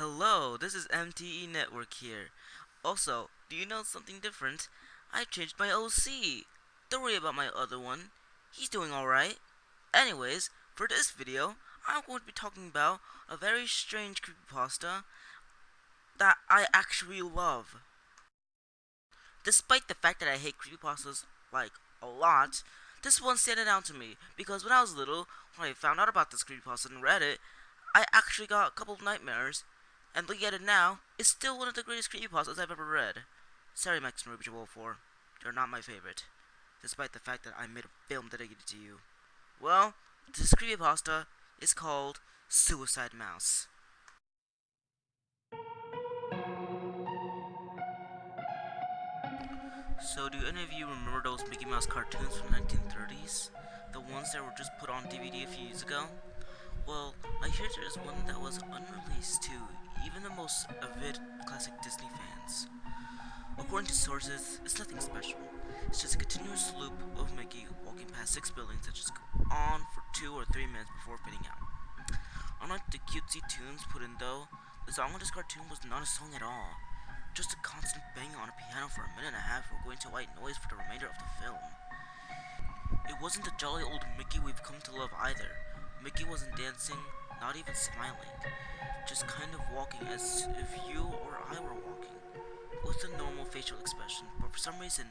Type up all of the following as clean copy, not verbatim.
Hello, this is MTE Network here. Also, do you know something different? I changed my OC. Don't worry about my other one. He's doing alright. Anyways, for this video, I'm going to be talking about a very strange creepypasta that I actually love. Despite the fact that I hate creepypastas, like, a lot, this one standing out to me because when I was little, when I found out about this creepypasta and read it, I actually got a couple of nightmares, and looking at it now, it's still one of the greatest creepypastas I've ever read. Sorry, Max and Ruby 4, you're not my favorite, despite the fact that I made a film dedicated to you. Well, this creepypasta is called Suicide Mouse. So, do any of you remember those Mickey Mouse cartoons from the 1930s? The ones that were just put on DVD a few years ago? Well, I hear there's one that was unreleased to even the most avid classic Disney fans. According to sources, it's nothing special. It's just a continuous loop of Mickey walking past six buildings that just go on for 2 or 3 minutes before fading out. Unlike the cutesy tunes put in though, the song of this cartoon was not a song at all. Just a constant bang on a piano for a minute and a half or going to white noise for the remainder of the film. It wasn't the jolly old Mickey we've come to love either. Mickey wasn't dancing, not even smiling, just kind of walking as if you or I were walking, with a normal facial expression, but for some reason,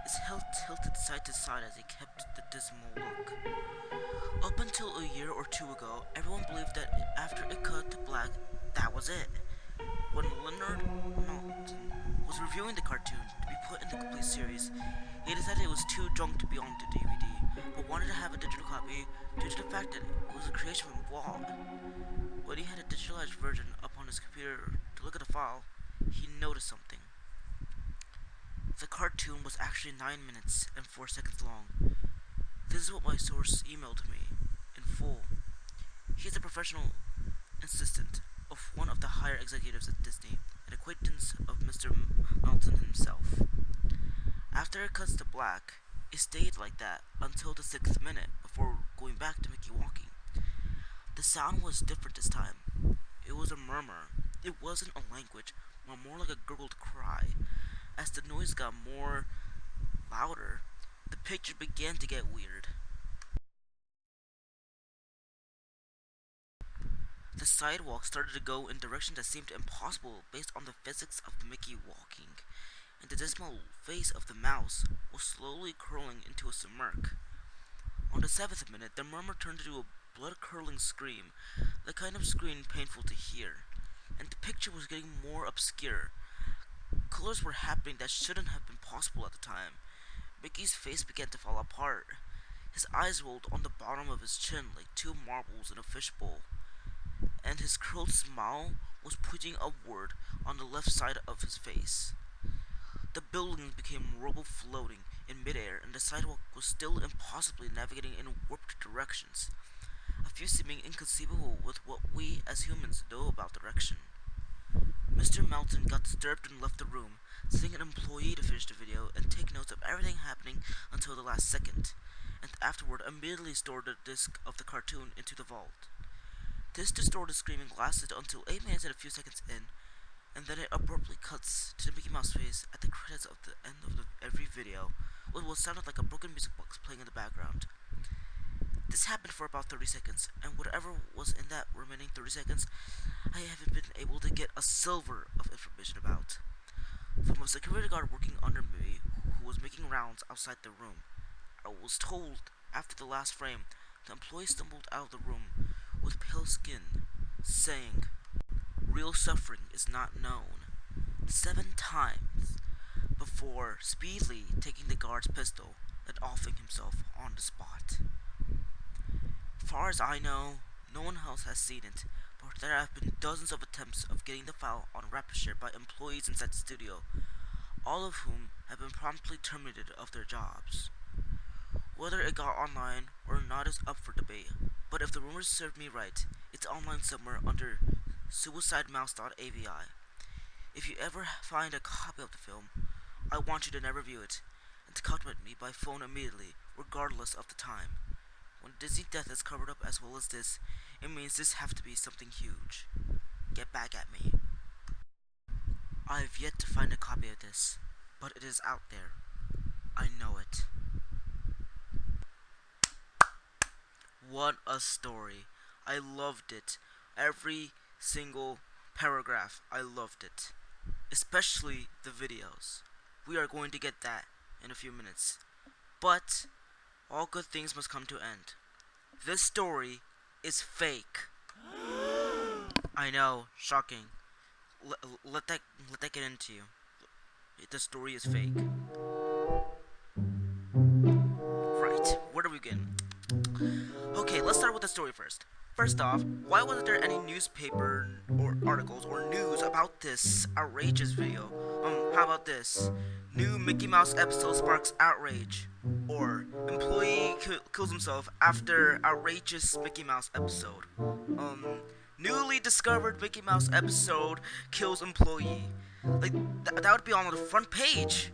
his head tilted side to side as he kept the dismal look. Up until a year or two ago, everyone believed that after it cut to black, that was it. When Leonard Maltin was reviewing the cartoon to be put in the complete series, he decided it was too drunk to be on the DVD, but wanted to have a digital copy due to the fact that it was a creation from Walt. When he had a digitalized version up on his computer to look at the file, he noticed something. The cartoon was actually 9 minutes and 4 seconds long. This is what my source emailed to me, in full. He is a professional assistant of one of the higher executives at Disney, an acquaintance of Mr. Malton himself. After it cuts to black, it stayed like that until the 6th minute before going back to Mickey walking. The sound was different this time. It was a murmur. It wasn't a language, but more like a gurgled cry. As the noise got more louder, the picture began to get weird. The sidewalk started to go in directions that seemed impossible based on the physics of Mickey walking, and the dismal face of the mouse was slowly curling into a smirk. On the 7th minute, the murmur turned into a blood-curdling scream, the kind of scream painful to hear, and the picture was getting more obscure. Colors were happening that shouldn't have been possible at the time. Mickey's face began to fall apart. His eyes rolled on the bottom of his chin like two marbles in a fishbowl, and his curled smile was pointing upward on the left side of his face. The buildings became rubble floating in midair, and the sidewalk was still impossibly navigating in warped directions, a few seeming inconceivable with what we as humans know about direction. Mr. Melton got disturbed and left the room, sending an employee to finish the video and take notes of everything happening until the last second, and afterward immediately stored the disc of the cartoon into the vault. This distorted screaming lasted until 8 minutes and a few seconds in, and then it abruptly cuts to the Mickey Mouse face at the credits of the end of every video, with what sounded like a broken music box playing in the background. This happened for about 30 seconds, and whatever was in that remaining 30 seconds, I haven't been able to get a silver of information about. From a security guard working under me who was making rounds outside the room, I was told after the last frame, the employee stumbled out of the room with pale skin, saying, "Real suffering is not known," 7 times before speedily taking the guard's pistol and offing himself on the spot. Far as I know, no one else has seen it, but there have been dozens of attempts of getting the file on RapidShare by employees inside the studio, all of whom have been promptly terminated of their jobs. Whether it got online or not is up for debate, but if the rumors serve me right, it's online somewhere under Suicidemouse.avi. If you ever find a copy of the film, I want you to never view it, and to contact me by phone immediately, regardless of the time. When Disney death is covered up as well as this, it means this have to be something huge. get back at me. I've yet to find a copy of this, but it is out there. I know it. What a story. I loved it. Every single paragraph, I loved it. Especially the videos. We are going to get that in a few minutes. But all good things must come to an end. This story is fake. I know, shocking. Let that get into you. The story is fake. Right, where do we begin? Okay, let's start with the story first. First off, why wasn't there any newspaper or articles or news about this outrageous video? How about this? New Mickey Mouse episode sparks outrage. Or employee kills himself after outrageous Mickey Mouse episode. Newly discovered Mickey Mouse episode kills employee. Like, that would be on the front page.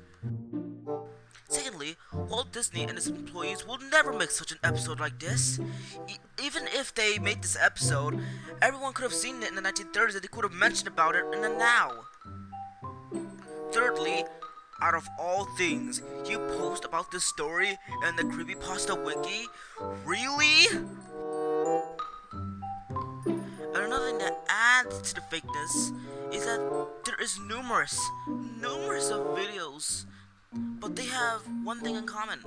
Secondly, Walt Disney and his employees will never make such an episode like this. Even if they made this episode, everyone could have seen it in the 1930s and they could have mentioned about it in the now. Thirdly, out of all things, you post about this story in the Creepypasta Wiki? Really? And another thing that adds to the fakeness is that there is numerous of videos, but they have one thing in common.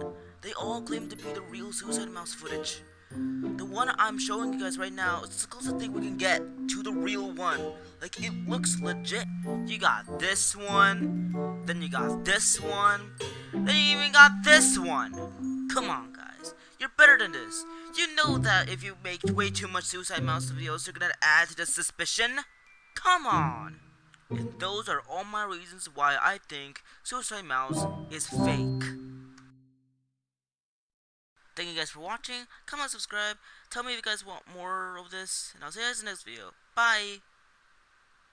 They all claim to be the real Suicide Mouse footage. The one I'm showing you guys right now is the closest thing we can get to the real one. Like, it looks legit. You got this one, then you got this one, then you even got this one. Come on, guys. You're better than this. You know that if you make way too much Suicide Mouse videos, you're gonna add to the suspicion. Come on. And those are all my reasons why I think Suicide Mouse is fake. Thank you guys for watching. Comment, subscribe. Tell me if you guys want more of this. And I'll see you guys in the next video. Bye.